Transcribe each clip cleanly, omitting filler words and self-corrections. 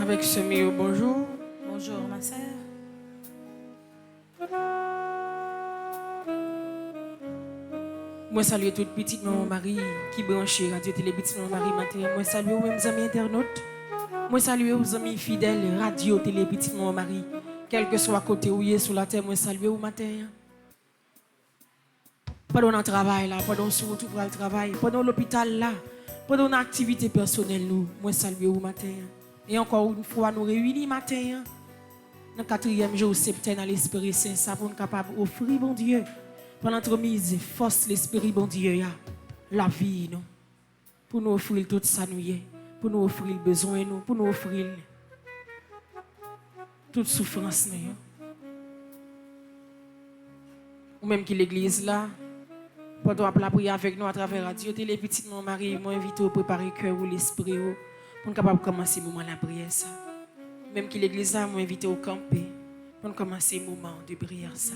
Avec ce milieu, bonjour. Bonjour ma sœur. Moi salue toute petite maman Marie qui branche radio télé petite maman Marie matin. Moi salue mes amis internautes. Moi salue aux amis fidèles radio télé petite maman Marie. Quel que soit côté où est sur la terre, moi salue au matin. Pendant notre travail là, pendant sur tout pour le travail, pendant l'hôpital là, pendant nos activités personnelles nous, moi salue au matin. Et encore une fois nous réunis matin. Dans le 4e jour septembre, l'Esprit Saint, ça pour nous capable d'offrir, bon Dieu, pour notre mise, force l'Esprit, bon Dieu, la vie, nous, pour nous offrir tout ça, nous, pour nous offrir le besoin, nous, pour nous offrir toute souffrance, nous. Ou même qui l'église là, pendant la prière avec nous à travers la radio, télé, petite mon mari, moi invité à préparer le cœur ou l'esprit, pour nous capable commencer le moment de la prière, ça. Même que l'église a m'a invité au camper pour commencer le moment de prière ça.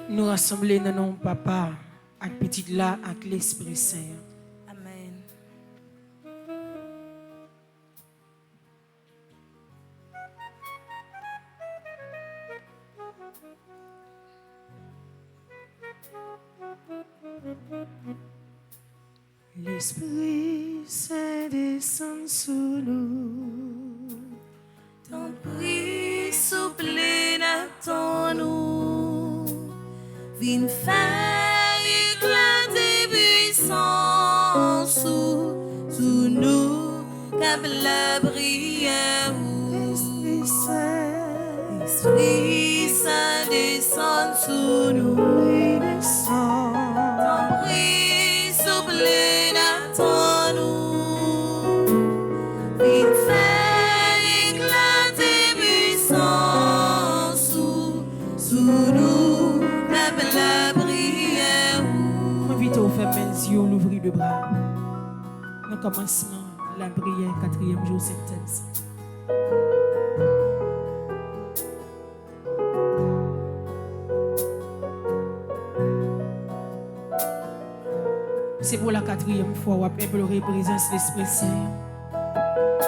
Nous rassembler dans nos papa. Avec petit là, avec l'Esprit Saint. Amen. L'Esprit Saint descend sur nous. Ton prix souple dans nous. Vine faire éclater puissance sous nous. Cap la prière. L'Esprit Saint descend sur nous. Ton prix souple dans nous. Vine faire éclater puissance sous nous. Cap la prière. Invite au faire mes yeux, l'ouvrir le bras. Dans le commencement, la prière, 4e jour septembre. C'est pour la 4e fois où implorer la présence de l'Esprit Saint.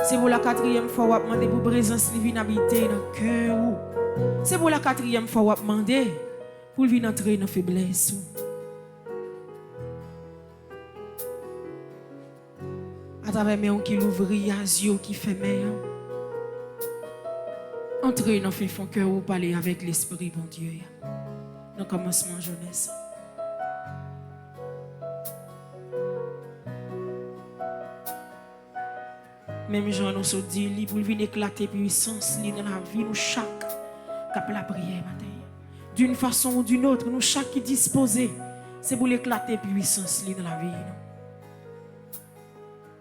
C'est pour la 4e fois où demander pour la présence de venir habiter dans le cœur. C'est pour la 4e fois où demander pour venir entrer dans la faiblesse. À travers mes qui l'ouvre, yeux qui ferment. Entrer dans le fond cœur ou parler avec l'Esprit, bon Dieu. Dans le commencement jeunesse. Même Jean nous se dit, pour venir éclater puissance dans la vie, nous chaque cap la prière matin. D'une façon ou d'une autre, nous chaque qui disposé, c'est pour l'éclater puissance dans la vie.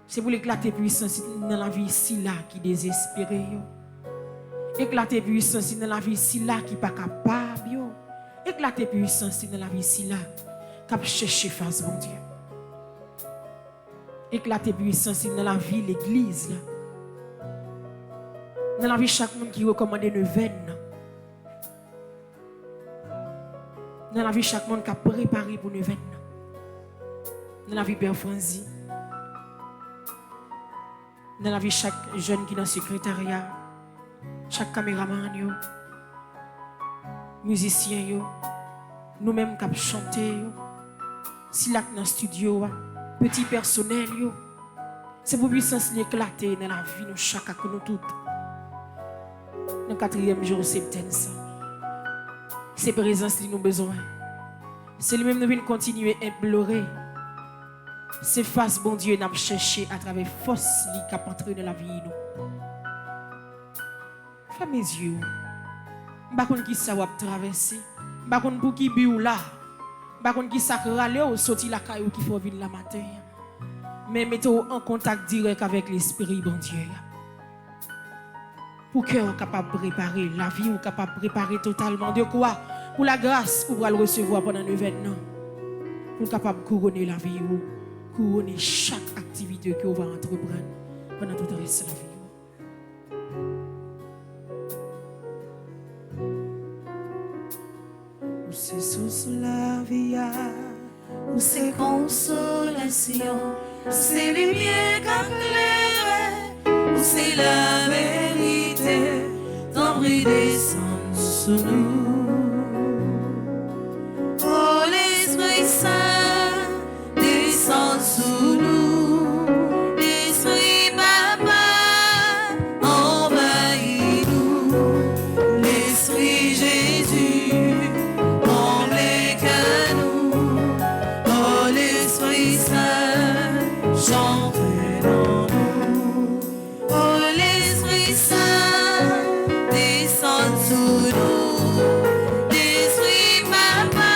C'est pour l'éclater puissance dans la vie ici là qui désespéré. Éclater puissance dans la vie ici là qui pas capable. Éclater puissance dans la vie ici là qui chercher face bon Dieu. Éclater puissance dans la vie l'église là. Dans la vie chaque monde qui recommande neuvaine. Dans la vie chaque monde qui a préparé pour neuvaine. Dans la vie Père Franzi. Dans la vie chaque jeune qui est dans le secrétariat. Chaque caméraman yo. Musicien yo. Nous-mêmes qui chanter yo. Si là dans le studio petit personnel yo. C'est pour puissance l'éclater dans la vie de chaque à nous toutes. Dans le 4e jour septembre ça. C'est présence qui nous besoin. C'est lui-même nous venons continuer à implorer. C'est face bon Dieu n'a cherché à travers force qui a entré dans la vie nous. Ferme mes yeux. Pas qu'on qui ça va traverser. Pas qu'on pour qui bi ou là. Pas qu'on qui ça râler ou sortir la caillou qui faut venir la matin. Mais mettez-vous en contact direct avec l'Esprit bon Dieu. Pour que vous capable de préparer la vie, vous capable de préparer totalement de quoi? Pour la grâce, pour le recevoir pendant 9 ans. pour capable couronner la vie, couronner chaque activité que vous va entreprendre pendant tout le reste de la vie. C'est sous la vie, c'est consolation, c'est lumière qu'éclaire, c'est la vérité, ton bruit descend sur nous. Oh, l'Esprit Saint descend sur nous, l'Esprit Papa envahit nous, l'Esprit Jésus. Chante dans nous, oh l'Esprit Saint descend sur nous, l'Esprit Papa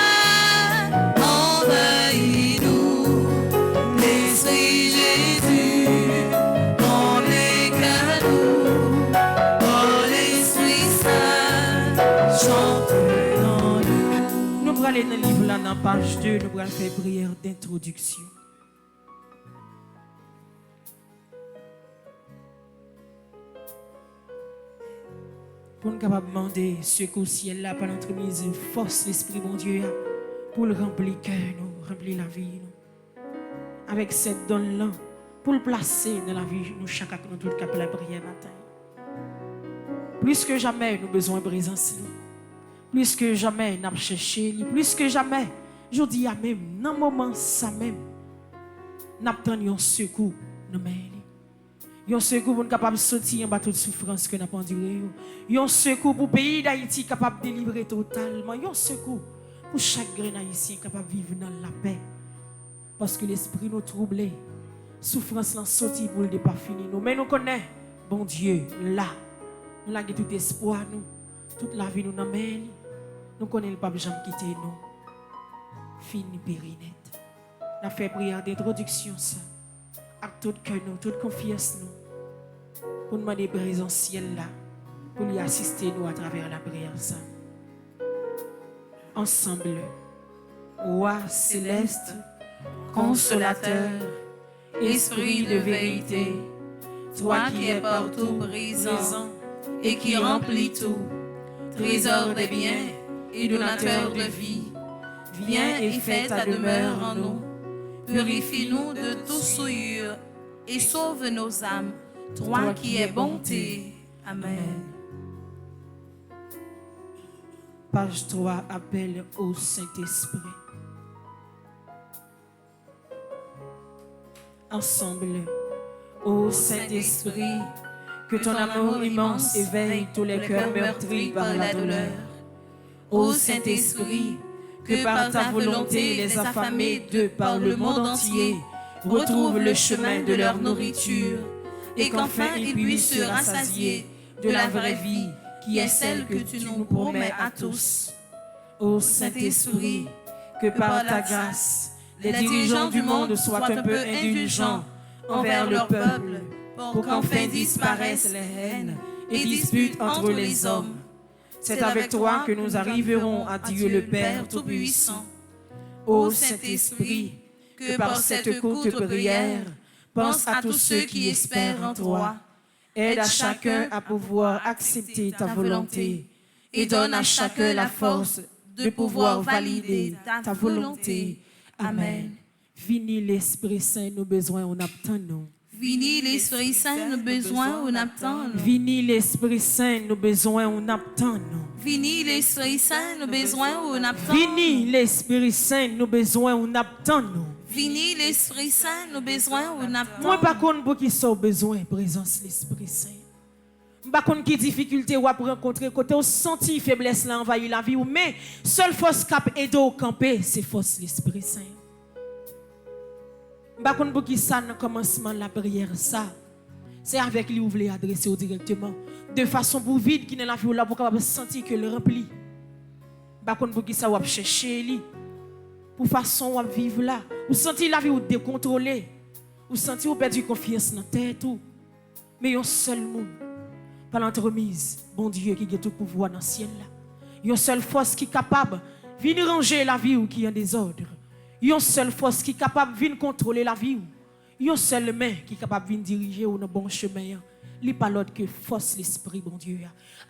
envahit nous, l'Esprit Jésus comble qu'à nous, oh l'Esprit Saint chante dans nous. Nous allons aller dans le livre là, dans page 2, nous allons faire prière d'introduction. Pour nous capables de demander ce qu'au ciel là, par l'entremise force l'Esprit bon Dieu pour le remplir cœur nous, remplir la vie nous. Avec cette donne là, pour le placer dans la vie nous chaque nous tout capable la prière matin. Plus que jamais nous besoin de présence lui. Plus que jamais nous chercher lui, plus que jamais je dis à même dans moment ça même nous attendons un secours dans main. Un secours pour nous capable de sortir en bas toute souffrance que nous avons endurée. Un secours pour le pays d'Haïti capable de délivrer totalement. Un secours pour chaque grain haïtien capable de vivre dans la paix. Parce que l'esprit nous troublé. Souffrance n'a sorti pour le départ fini. Mais nous connaissons, bon Dieu, là. Nous avons tout espoir, nous. Toute la vie nous amène. Nous connaissons le pape Jean quitter nous. Fini périnette. Nous avons fait prière d'introduction ça. Avec tout cœur nous, toute confiance nous. Pour nous demander présence ciel là. Pour lui assister nous à travers la prière ça. Ensemble. Roi céleste, consolateur, esprit de vérité, toi qui es partout présent et qui remplit tout, trésor des biens et donateur de vie, viens et fais ta demeure en nous, purifie-nous de toute souillure et sauve nos âmes, toi qui es bonté. Amen. Page 3, appel au Saint-Esprit. Ensemble, ô Saint-Esprit, que ton amour immense éveille tous les cœurs meurtris par la douleur. Ô Saint-Esprit, que par ta volonté les affamés de par le monde entier retrouvent le chemin de leur nourriture et qu'enfin ils puissent se rassasier de la vraie vie qui est celle que tu nous promets à tous. Ô Saint-Esprit, que par ta grâce, les dirigeants du monde soient un peu indulgents envers le peuple, pour qu'enfin disparaissent les haines et disputes entre les hommes. C'est avec toi que nous arriverons à Dieu le Père Tout-Puissant. Ô Saint-Esprit, que par cette courte prière, pense à tous ceux qui espèrent en toi. Aide à chacun à pouvoir accepter ta volonté et donne à chacun la force de pouvoir valider ta volonté. Amen. Vini l'Esprit Saint, nos besoins, on attend nous. Vini l'Esprit Saint, nos besoins, on attend. Vini l'Esprit Saint, nos besoins, on attend nous. Vini l'Esprit Saint, nos besoins, on attend. Vini l'Esprit Saint, nos besoins, on attend nous. Vini l'Esprit Saint, nos besoins, on attend. Moi, par contre, pour qui sont besoin, présence l'Esprit Saint. Par contre, qui difficulté ou à rencontrer, côté on senti faiblesse là envahir la vie, mais seule force cap aider au camper, c'est force l'Esprit Saint. Par contre, pour qui ça, dans le commencement de la prière, ça, c'est avec lui que vous voulez adresser directement. De façon pour vide qui n'est la vie là, pour capable sentir que le rempli. Par contre, pour qui ça, vous chercher lui. Pour façon à vivre là. Vous sentez la vie ou décontrôlée. Vous sentez vous perdu confiance dans la tête tout. Mais un seul monde, par l'entremise, bon Dieu qui a tout pouvoir dans le ciel là. Une seule force qui est capable de venir ranger la vie ou qui est en désordre. Une seule force qui est capable de contrôler la vie. Une seule main qui est capable de diriger dans le bon chemin. Il n'y a pas l'autre que force l'Esprit, bon Dieu.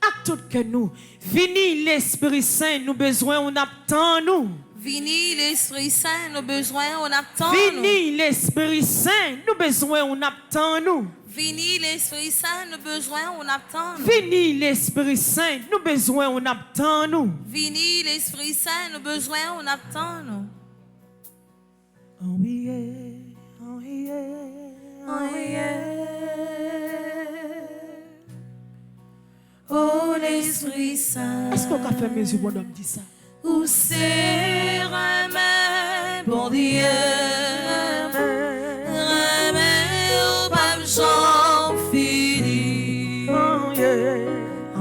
À tout que nous, vini l'Esprit Saint, nous besoin, on attend nous. Vini l'Esprit Saint, nos besoins, on attend. Vini l'Esprit Saint, nous besoin, on attend nous. Vini l'Esprit Saint, nos besoins, on attend. Vini l'Esprit Saint, nous besoin, on attend nous. Vini l'Esprit Saint, nos besoins, on attend. Oh yeah, oh yeah, oh yeah. Oh l'Esprit Saint. Est-ce qu'on a fait mes yeux, bon homme dit ça? Où c'est remède, bon Dieu, remède au pape Jean fini. Oh yeah,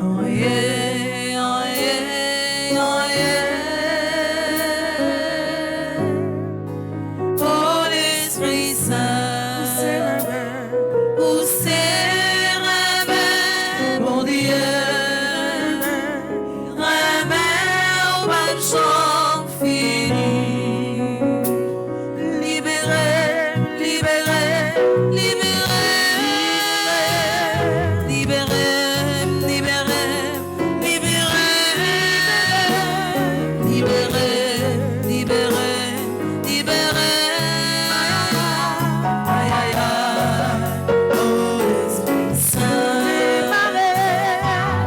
Oh yeah, oh yeah, oh yeah. Oh l'Esprit Saint, où c'est remède, bon Dieu, remède au pape Jean fini. Libéré, libéré, libéré, libéré, libéré, libéré, libéré, libéré, libéré. Aïe, aïe, aïe. Oh l'Esprit Saint. Démarrer,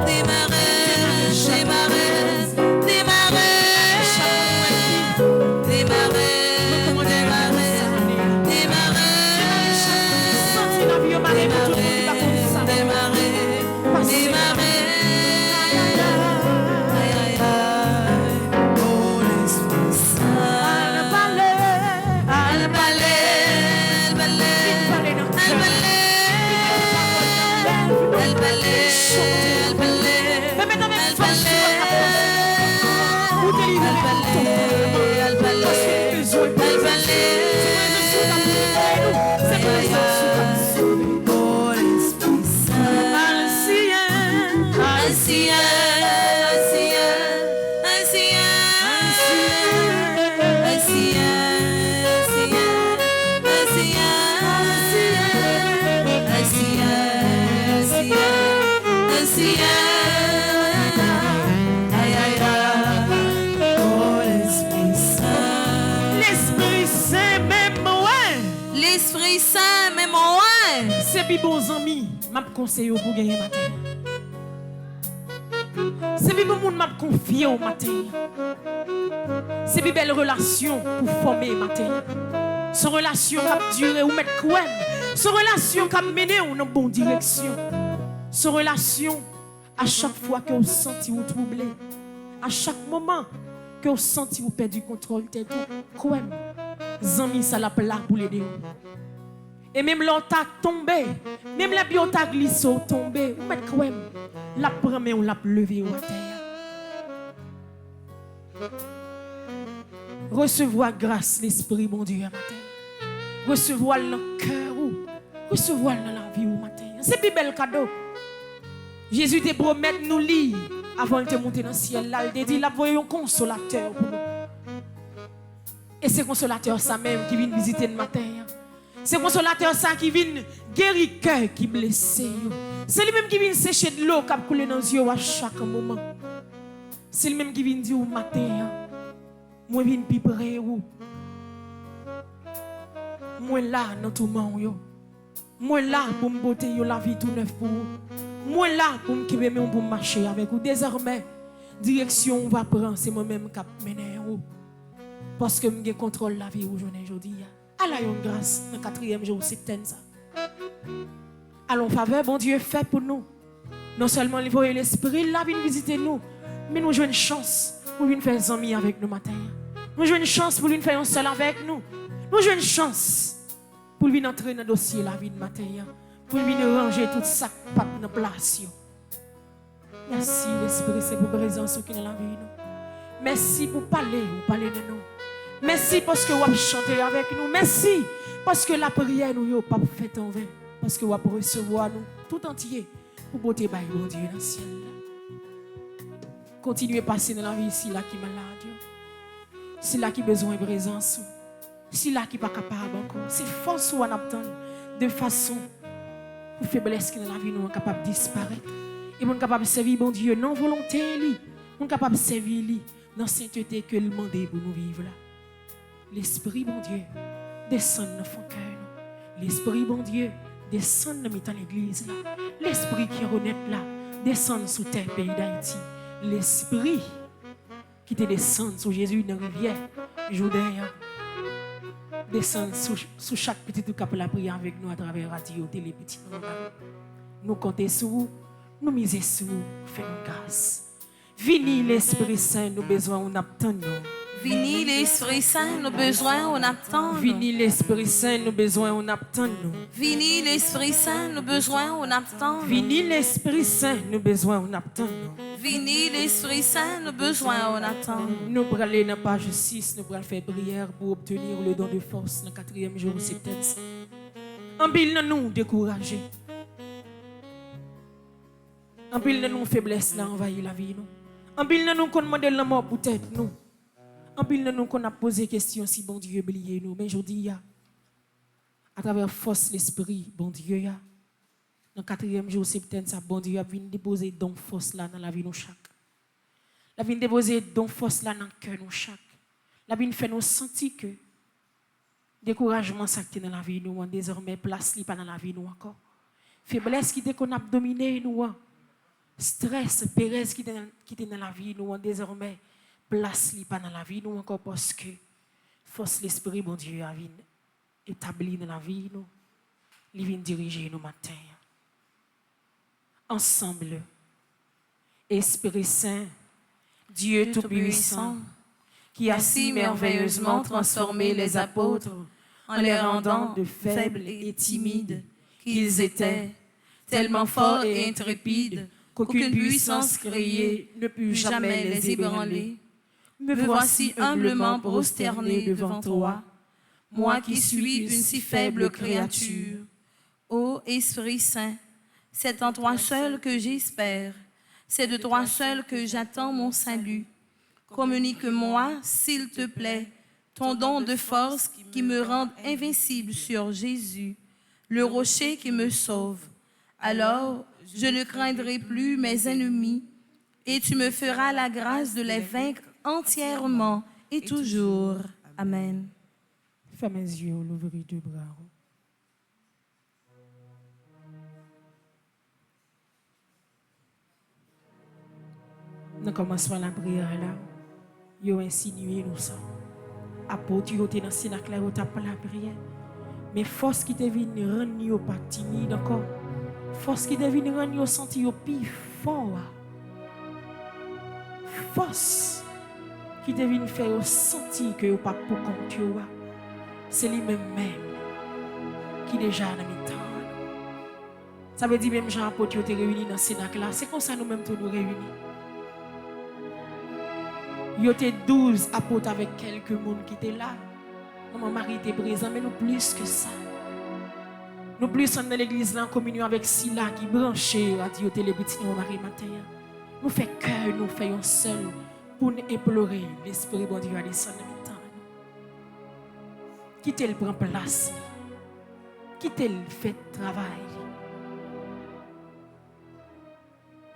démarrer, démarrer, démarrer, Senti la vie au mari, mais tout le monde va comme ça. Mais maintenant, même force, vous délivrez parce que nous besoin de c'est pour ça l'Esprit Saint, même ouais. L'Esprit Saint, même ouais. C'est bi bons amis, m'a conseillé pour gagner matin. C'est bi bon monde m'a confié au matin. C'est bi belle relation pour former matin. Ce relation qui a duré ou mettre quoi? Ce relation qui a mené dans une bonne direction. Ce relation à chaque fois que vous sentez vous troublé, à chaque moment que vous sentez vous perdez du contrôle de tout, quoi? Zami ça la pla pour l'aider. Et même l'autre tombé, même la biota glissé tombé, ou mettre quoi? La première on l'a levé au terre. Recevoir grâce l'esprit mon Dieu matin. Recevoir dans le cœur ou recevoir dans la vie au matin. C'est un bel cadeau. Jésus te promet nous lire avant de monter dans le ciel là, il te dit là voyez un consolateur pour nous. Et c'est consolateur ça même qui vient visiter le matin. C'est consolateur ça qui vient guérir cœur qui blessé. C'est lui même qui vient sécher de l'eau qui a coulé dans les yeux à chaque moment. C'est lui même qui vient dire au matin, moi viens plus près ou moi là dans tout monde. Moi là pour me botter la vie tout neuf pour vous. Moi là pour me kéber pour marcher avec vous. Désormais, direction on va prendre, c'est moi-même qui mener vous. Parce que je contrôle la vie aujourd'hui. Allons une grâce dans le 4e jour, c'est ça. Allons faveur, bon Dieu fait pour nous. Non seulement il voit l'esprit, là, vient visiter nous, mais nous jouons une chance pour venir faire des amis avec nous matin. Nous jouons une chance pour venir faire un seul avec nous. Nous jouons une chance pour venir entrer dans le dossier la vie de matin. Pour venir ranger tout ça pas dans place. Merci l'esprit, c'est pour présence qui est dans la vie. Merci pour parler de nous. Merci parce que vous avez chanté avec nous. Merci parce que la prière nous n'a pas fait en vain. Parce que vous avez recevoir nous tout entier pour beauté by bon Dieu dans le ciel. Continuez à passer dans la vie ici là qui est malade. C'est là qui a besoin de présence. Si là qui pas capable encore, c'est force ou on attend de façon ou faiblesse qui dans la vie nous est capable de disparaître. Et on est capable de servir bon Dieu non volonté lui. On est capable de servir lui dans sainteté que le demande pour nous vivre là. L'esprit bon Dieu descend dans son cœur. L'esprit bon Dieu descend dans l'église là. L'esprit qui est honnête là descend sous terre pays d'Haïti. L'esprit qui te descend sur Jésus dans la rivière Jourdain descend sous chaque petit tout cap la prière avec nous à travers radio télé petit nous compter sur vous, nous miser sur vous, fais-nous grâce. Vini l'Esprit Saint, nous besoin on attend nous. Vini l'Esprit Saint, nos besoins, on attend. Vini l'Esprit Saint, nos besoins, on attend nous. Vini l'Esprit Saint, nos besoins, on attend. Vini l'Esprit Saint, nos besoins, on attend nous. Vini l'Esprit Saint, nos besoins, on attend. Nous pour aller dans la page 6, nous pour faire prière pour obtenir le don de force dans le 4e jour de septembre. En pile de nous décourager. En pile de nous faiblesse là envahir la vie nous. En pile de nous qu'on demande la mort pour tête nous. En pile de nous qu'on a posé question si bon Dieu oublié nous. Mais je dis, à travers force l'esprit, bon Dieu, dans le 4e jour septembre, ça, bon Dieu a venu déposer don force là dans la vie de nous chaque. La vient déposer don force là dans le cœur de nous chaque. La vient faire nous sentir que découragement ça qui est dans la vie de nous, désormais place li pas dans la vie de nous encore. Faiblesse qui était qu'on a dominé nous, stress, pérez qui était dans la vie de nous, désormais place li pas dans la vie nous encore parce que force l'esprit bon Dieu a vient établi dans la vie nous, il vient diriger nous matin. Ensemble, Esprit Saint, Dieu Tout-Puissant, qui a si merveilleusement transformé les apôtres en les rendant de faibles et timides qu'ils étaient, tellement forts et intrépides qu'aucune puissance créée ne put jamais les ébranler. Me voici humblement prosterné devant toi, moi qui suis une si faible créature. Ô Esprit Saint, c'est en toi seul que j'espère, c'est de toi seul que j'attends mon salut. Communique-moi, s'il te plaît, ton don de force qui me rende invincible sur Jésus, le rocher qui me sauve. Alors, je ne craindrai plus mes ennemis, et tu me feras la grâce de les vaincre entièrement et toujours. Amen. Ferme les yeux, l'ouvrir deux bras. Nous commençons la prière là. Ils ont insinué nous ça. Apôtre, ils étaient dans le cénacle, ils ont pas la prière. Mais force qui te vient rendre pas timide encore. Force qui te vient rendre sentir plus fort. Force qui te vient faire sentir que vous pas pour compte. C'est lui-même qui déjà dans le temps. Ça veut dire même Jean apôtre qui étaient réunis dans le cénacle là. C'est comme ça nous-mêmes tous nous réunis. Il y avait 12 apôtres avec quelques monde qui étaient là. Mon mari était présent, mais nous plus que ça. Nous plus dans l'église là en communion avec Sila qui branchait à dire les petits mon mari matin. Nous fait cœur, nous faisons seul pour nous implorer l'esprit bon Dieu à descendre dans le temps. Quittez le prend place. Quittez le fait travail.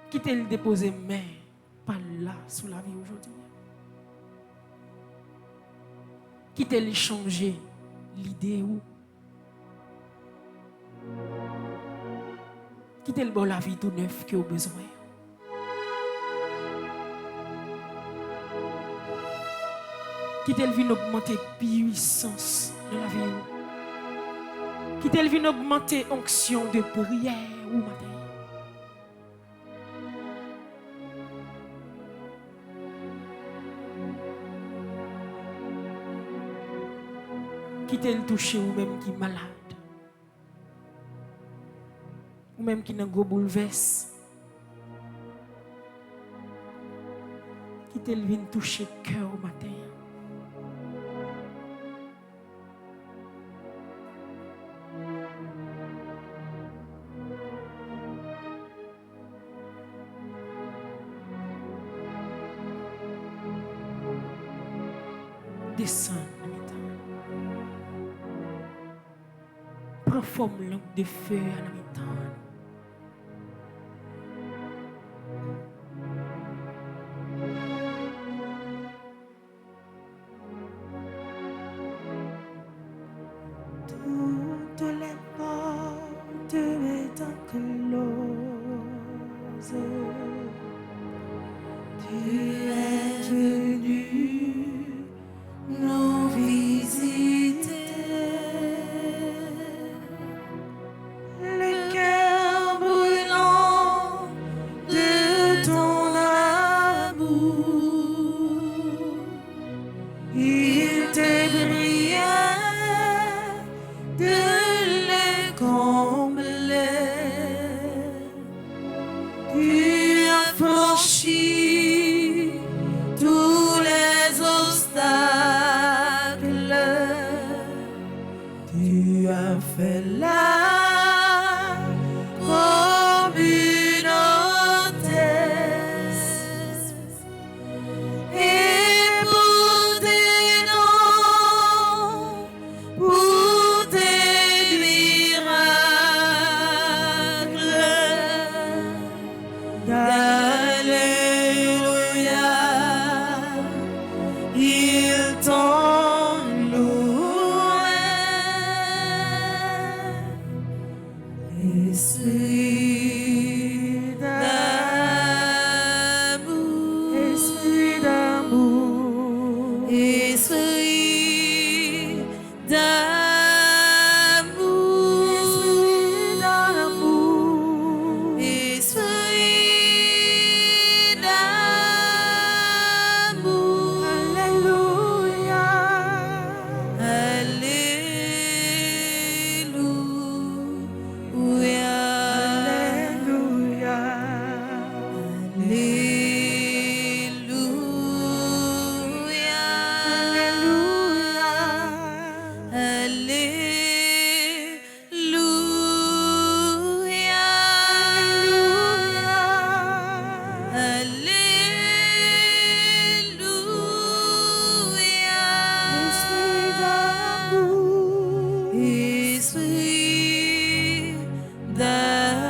Quittez le déposer main par là sous la vie aujourd'hui. Quittez le changer l'idée ou quittez le bon la vie tout neuf que vous avez besoin. Quittez le vin augmenter puissance de la vie. Quittez le vin augmenter onction de prière ou matin. Quittez le toucher ou même qui est malade. Ou même qui n'a un gros bouleverse. Quittez le vin toucher le cœur au matin. Descends. forme langue de feu à la mi-temps. Toutes les portes étant closes, tu es venu nous visiter. Le cœur brûlant de ton amour, il te brillait de les combler. Tu as franchi tous les obstacles. Tu as fait la communauté. Et pour tes noms, pour tes miracles, Alléluia, ils t'ont loué. Esprit d'amour, esprit d'amour, esprit d'amour, esprit d'amour, alléluia, alléluia, esprit d'amour.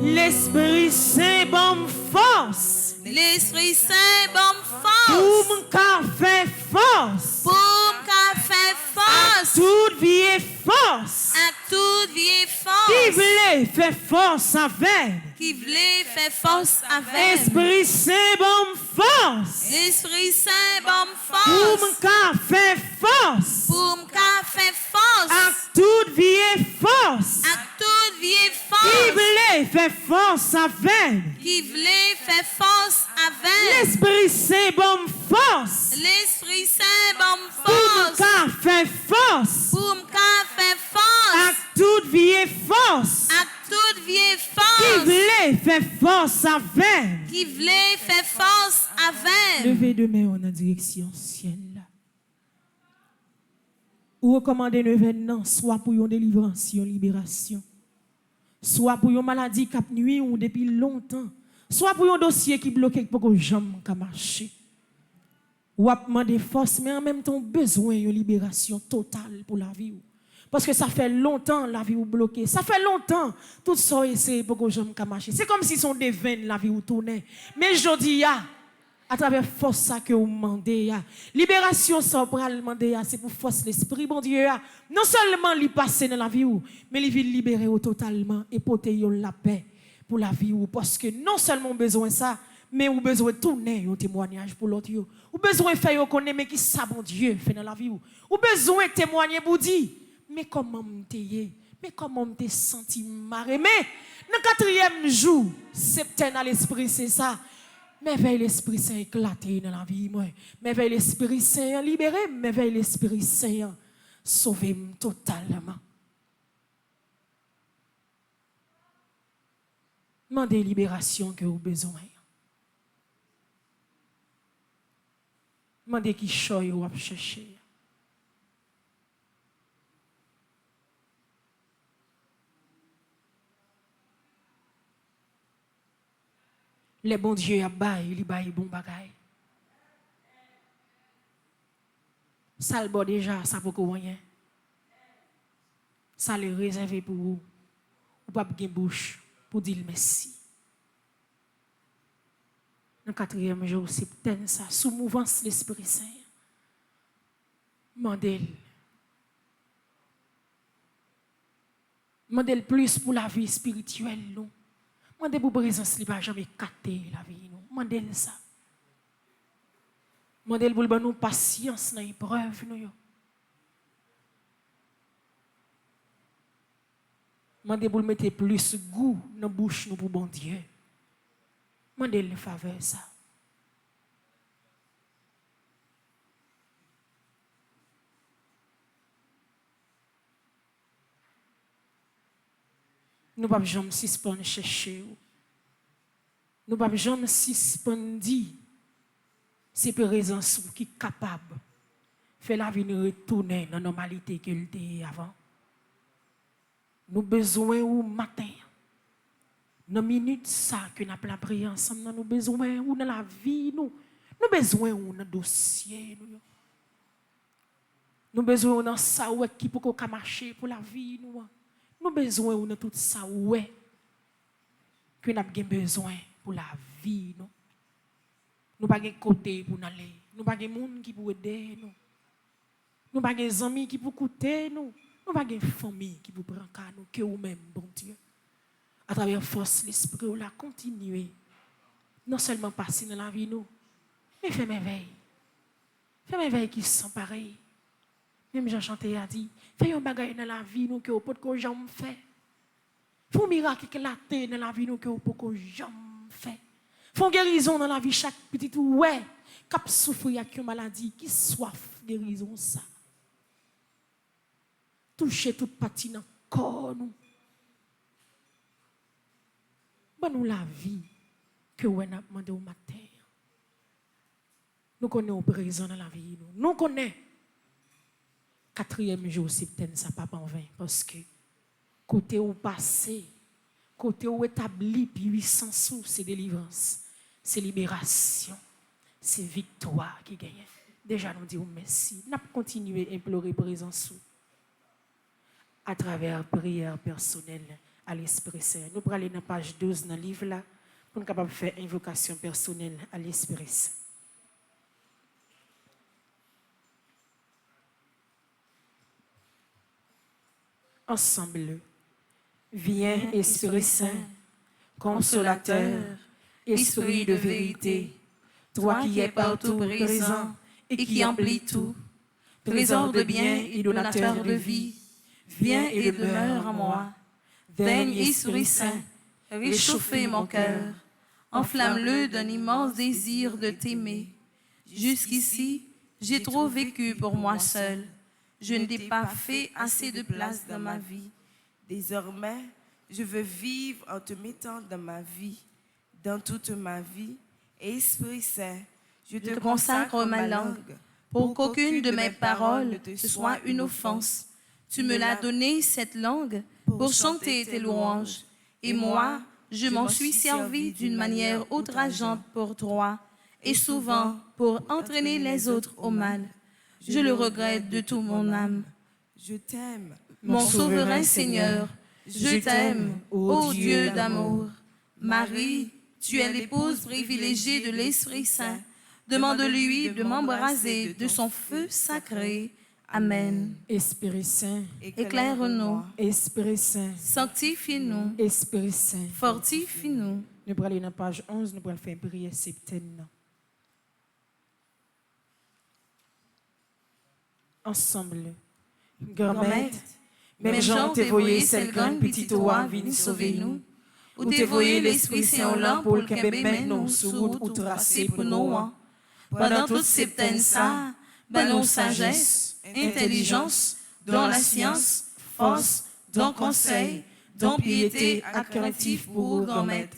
L'Esprit Saint bonne force. L'Esprit Saint bonne Pour force. mon café force. Pour qu'a fait force. Toute vie est force. À toute vie Qui force. voulait faire force avec. Qui voulait faire force avec. Esprit Saint bonne force. L'Esprit Saint bonne Pour force. mon café force. Pour qu'a fait force. À toute vie est force. À toute vie Qui force. voulait faire force avec. Qui voulait faire force avec. L'Esprit Saint bonne force. L'Esprit Saint bonne Pour mon force. café force. Pour qu'a fait À force. toute vie est force. À toute vie Qui force. voulait faire force avec. Qui voulait faire force avec. Levez deux mains en direction ciel. Ou recommander un événement, soit pour une délivrance, une libération, soit pour une maladie qui a nuit ou depuis longtemps, soit pour un dossier qui bloque pour que jamais marcher. Ou a demandé force, mais en même temps besoin d'une libération totale pour la vie. Parce que ça fait longtemps la vie ou bloquée. Ça fait longtemps tout ça essaie pour que jamais marcher. C'est comme si son devin la vie ou tournait. Mais je dis à travers force ça que vous demandez, libération ça pour demander, c'est pour force l'esprit bon Dieu. Non seulement lui passer dans la vie mais il veut libérer totalement et porter la paix pour la vie parce que non seulement besoin ça, mais vous besoin de tourner un témoignage pour l'autre. Vous besoin de faire connaître mais qui ça bon Dieu fait dans la vie vous besoin de témoigner pour dire mais comment m'teye, mais comment m'te senti marre, mais dans quatrième jour, septembre à l'esprit c'est ça. Merveille l'Esprit Saint éclaté dans la vie moi. Merveille l'Esprit Saint libéré, merveille l'Esprit Saint sauvé totalement. Demandez libération que vous avez besoin. Demandez qui choye ou à chercher. Les bons dieux a bail, il bail bon bagay. Ça le bon déjà, ça pour rien. ça les réservé pour vous. Ou pas de bouche pour dire merci. Dans le 4e jour, c'est ça, sous mouvance de l'Esprit Saint. Mandel. Mandel plus pour la vie spirituelle. Nous. Mandel pour présence, il ne va jamais capter la vie. Nous. Mandel ça. Mandel pour nous patience dans l'épreuve. Mandel pour mettre plus goût dans la bouche nous pour bon Dieu. Mandel le faveur ça. Nous ne pouvons jamais suspendre chercher. Nous ne pouvons jamais suspendre dire c'est présence qui est capable de faire la vie nous retourner dans la normalité qu'elle était avant. Nous avons besoin au matin. Dans les minutes ça que nous avons prié ensemble, nous avons besoin ou dans la vie, nous avons besoin ou dans le dossier. Nous avons besoin dans ça qui peut marcher pour la vie. Nous avons besoin de tout ça que nous avons besoin pour la vie. Nous n'avons pas de côté pour nous aller. Nous n'avons pas de monde qui peut aider nous. Nous n'avons pas de amis qui peuvent écouter nous. Nous n'avons pas de famille qui peut prendre cas nous que vous-même, bon Dieu. À travers la force, l'esprit, on a continué. Non seulement passer dans la vie, nous, mais faire merveille. Faire merveille qui sont pareils. Même Jean Chanté a dit, fais un bagage dans la vie, nous, que vous pouvez jamais faire. Fais un miracle éclaté dans la vie, nous, que vous pouvez jamais faire. Fais une guérison dans la vie, chaque petit ouais, cap souffrir avec une maladie, qui soif guérison ça. Toucher toute partie dans le corps, nous. Bon, nous la vie que nous avons demandé au matin. Nous connaissons au présent dans la vie. Nous connaissons. 4e jour, c'est ça pas en vain. Parce que côté où passé, côté où établi, puissance sous, c'est délivrance, c'est libération, c'est victoire qui gagne. Déjà, nous disons merci. Nous continuons à implorer présence sous à travers prière personnelle à l'Esprit Saint. Nous allons aller dans la page 12 dans le livre là pour nous capable faire invocation personnelle à l'Esprit Saint. Ensemble, viens Esprit Saint, consolateur, Esprit de vérité, toi qui es partout présent et qui emplis tout, trésor de bien et donateur de vie, viens et demeure en moi. Daigne, Esprit Saint, réchauffer mon cœur, enflamme-le d'un immense désir de t'aimer. Jusqu'ici, j'ai trop vécu pour moi seul. Je ne t'ai pas fait assez de place dans ma vie. Désormais, je veux vivre en te mettant dans ma vie, dans toute ma vie. Esprit Saint, je te consacre ma langue, pour qu'aucune de mes paroles ne te soit une offense. Tu me l'as donnée, cette langue, pour chanter tes louanges. Et moi, je m'en suis servi d'une manière outrageante pour toi, et souvent pour entraîner les autres au mal. Je le regrette de toute mon âme. Je t'aime, mon souverain Seigneur, je t'aime, ô Dieu d'amour. Marie, tu es l'épouse privilégiée de l'Esprit Saint. Demande-lui de m'embraser de son feu sacré. Amen. Esprit Saint, éclaire-nous. Esprit Saint, sanctifie-nous. Esprit Saint, fortifie-nous. Nous allons aller dans la page 11, nous allons faire une prière septaine. Ensemble. Grand-mère, même Jean t'es voyé celle grande petite oie vient sauver nous. Ou t'es voyé l'Esprit Saint au lamp pour le qu'embête nous sur route ou tracé pour nous. Pendant toute septaine ça, ben nos sagesse, intelligence, dans la science, force, dans conseil, dans piété, à craintif pour grand-mère.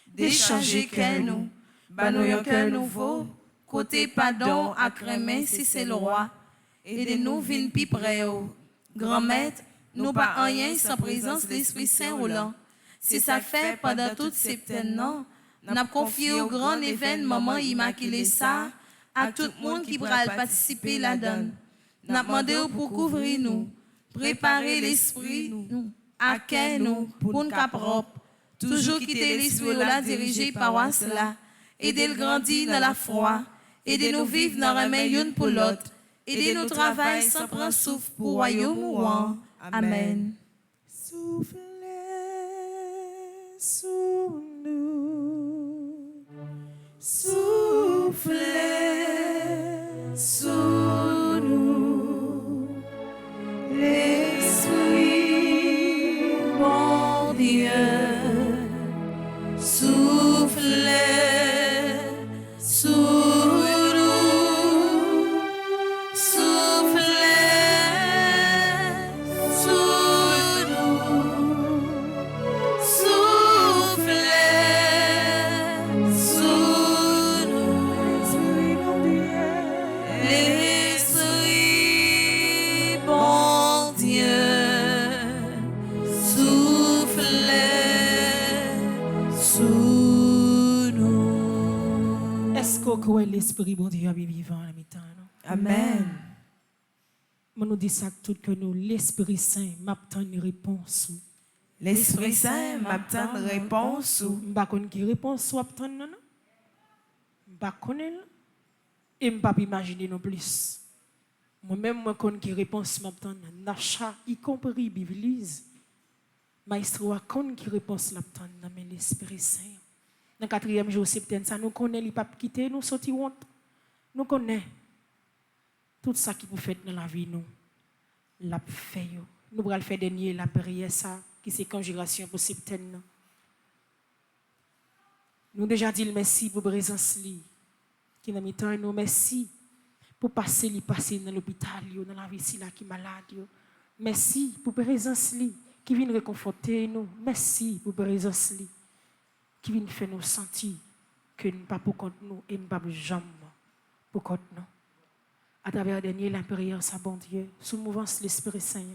Décharger qu'elle nous, ben nous un cœur nouveau, côté pardon à cramer si c'est le roi. Aidez-nous vin pi près grand-mère, nous pas rien sans présence de l'Esprit Saint au lamp. Si ça fait pendant toute septaine non, n'a confié au grand événement maman immaculée ça à tout le monde qui pourra participer là-dedans. N'a demandé pour couvrir nous, préparer l'esprit nous, à quel nous, pour nous propre, toujours quitter l'esprit là, diriger paroisse là, aider le grandir dans la foi, aider nous vivre dans la main une pour l'autre, aider nous travailler sans prendre souffle pour royaume ouan. Amen. Soufflez sur nous, soufflez sur nous, l'Esprit bon Dieu, soufflez sur nous, soufflez sur nous, soufflez sur nous, l'Esprit bon Dieu, soufflez sur nous. Est-ce qu'on croit l'Esprit bon Dieu est vivant à mi-temps? Amen. Je nous dis ça tout que nous, l'Esprit Saint m'attend une réponse. L'Esprit Saint m'attend une réponse. Je ne sais pas qui réponse ou attend non. Je ne sais pas et je ne peux pas imaginer non plus. Moi-même, je connais qui réponse m'attend. Nacha, y compris Biblise. Maestro, je connais qui réponse m'attend. Mais l'Esprit Saint. Dans le 4e jour septembre, ça nous connaît, il ne peut pas quitter, nous sortir honte. Nous connaissons tout ça qui vous fait dans la vie, nous. La fait, nous allons faire dernier la prière, ça, qui c'est conjuration pour septembre. Nous déjà dit merci pour la présence, qui n'a mis temps, nous merci pour passer dans l'hôpital, dans la vie, là, qui est malade. Merci pour la présence, qui vient réconforter nous. Merci pour la présence, qui vient faire nous sentir que nous ne pas pour compte nous et nous ne pas jamais pour compte nous. À travers la dernière la prière, ça bon Dieu, sous mouvance l'Esprit Saint.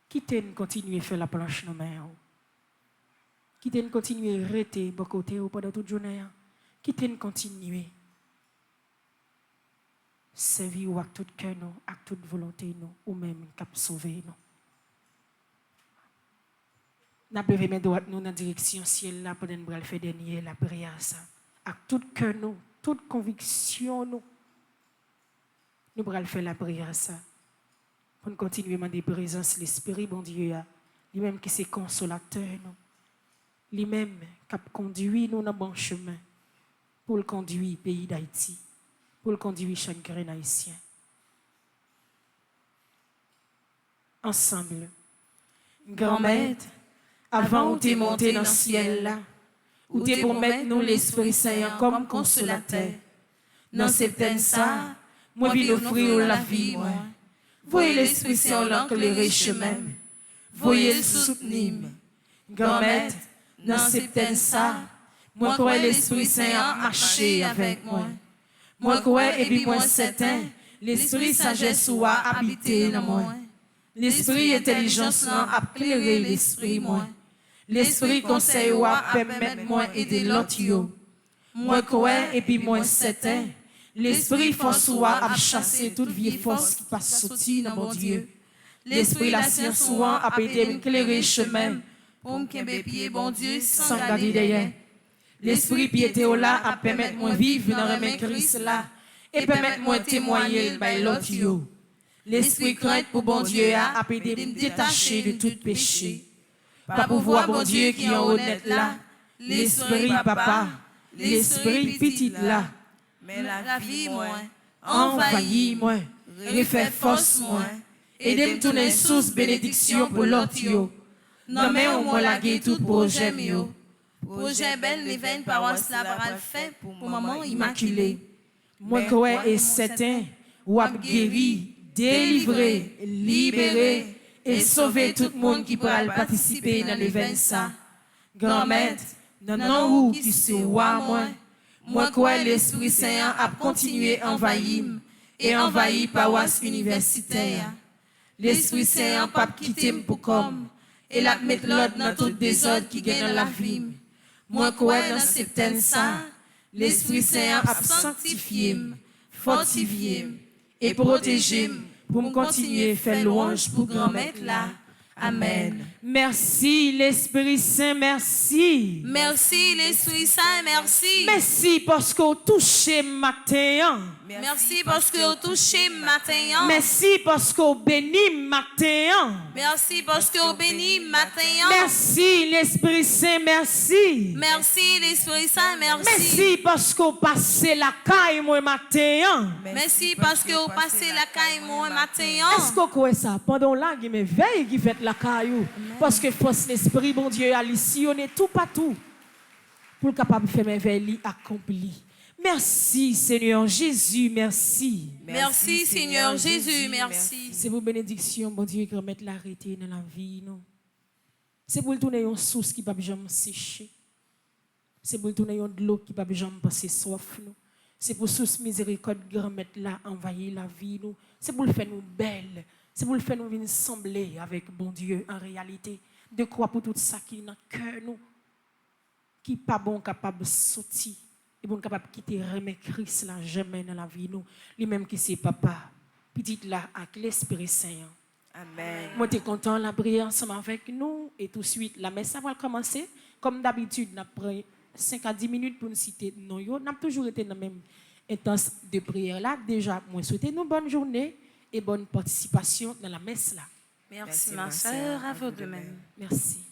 Quittez nous continuer à faire la planche nos mains. Quittez nous continuer à rester de côté pendant toute journée. Quittez nous continuer servir avec tout cœur nous, avec toute volonté nous, ou même cap sauver nous. Nous devons mettre droite nous dans la direction ciel là pour nous faire dernier la prière ça. Avec tout cœur nous, toute conviction nous. Nous allons faire la prière ça. Pour nous continuer à demander présence l'Esprit bon Dieu lui-même qui c'est consolateur nous. Lui-même qui a conduit nous dans le bon chemin pour le conduire au pays d'Haïti, pour le conduire chaque grain haïtien. Ensemble, grand maître, avant où tu es monté dans le ciel là, où tu es pour mettre nous l'Esprit Saint comme consolateur. Dans septembre ça, moi vais offrir la vie, moi. Voyez l'Esprit Saint l'éclairer chemin. Voyez le soutenir. Grand maître, dans septembre ça, moi crois l'Esprit Saint marcher avec moi. Moi crois et puis moi certain, l'Esprit sagesse soit habité dans moi. L'Esprit intelligence a éclairé l'Esprit moi. L'Esprit conseil wa permettre moi aider l'autre yo. Moi crois et puis moi certain, l'Esprit force wa a chasser toute vieille force qui passe sortir dans mon Dieu. L'Esprit la science wa a aider m'éclairer chemin pour me kembe pied bon Dieu sans garder derrière. L'Esprit piété là a permettre moi vivre dans le même Christ là et permettre moi témoigner by l'autre yo. L'Esprit crainte pour bon Dieu a aider me détacher de tout péché. Pas pouvoir bon Dieu qui est honnête là, l'Esprit papa, l'Esprit petit là, mais la vie moi, envahis moi, refait force moi, aidez-moi tourner sous bénédiction pour l'autre yo. Non mais au moins la gué tout projet mio. Projet belle l'événement paroisse la baral fait pour maman immaculée. Moi crois et certain, ou a guéri, délivré, libéré et sauver tout le monde qui pourra participer dans l'événement ça. Grand maître, non où qui se roi moi crois l'Esprit Saint a continué à envahir et envahir paroisse universitaire. L'Esprit Saint pas quitter pour comme et la mettre l'ordre dans tout désordre qui gagne dans la vie. Moi crois dans septembre ça, l'Esprit Saint a sanctifié, fortifié et protégé pour me continuer à faire louange pour grand maître là. Amen. Merci l'Esprit Saint, merci. Merci l'Esprit Saint, merci. Merci parce qu'on touché matin. Merci parce que vous touchez matin. Merci parce qu'on bénit matin. Merci parce que vous bénissez matin. Merci l'Esprit Saint, merci. Merci l'Esprit Saint, merci. Merci parce qu'on passe la caille moi matin. Merci parce que vous passez la caille moi matin. Est-ce qu'on croit ça? Pendant là, il y a une veille qui fait la caille. Parce que force l'Esprit, bon Dieu, a sillonné tout partout pour capable de faire mes veilles accomplies. Merci Seigneur Jésus, merci. Merci Seigneur Jésus, merci. C'est vos bénédictions, bon Dieu, qui remettent l'arrêté dans la vie. Non? C'est pour le tourner une source qui ne peut jamais sécher. C'est pour le tourner de l'eau qui ne peut jamais passer soif. Non? C'est pour source miséricorde grand mettre là, envahir la vie. Non? C'est pour le faire nous belles. C'est pour le faire nous venir sembler avec bon Dieu en réalité. De croire pour tout ça qui est dans le cœur nous. Qui n'est pas bon capable de sortir. Et bon capable de quitter remettre Christ là jamais dans la vie nous. Lui-même qui c'est papa. Petite là avec l'Esprit Saint. Amen. Moi t'es content la prière ensemble avec nous et tout de suite la messe va commencer. Comme d'habitude, on prend 5 à 10 minutes pour nous citer non yo. On a toujours été dans la même intense de prière là. Déjà, moi souhaiter nous bonne journée et bonne participation dans la messe là. Merci ma sœur, à vous de même. Merci.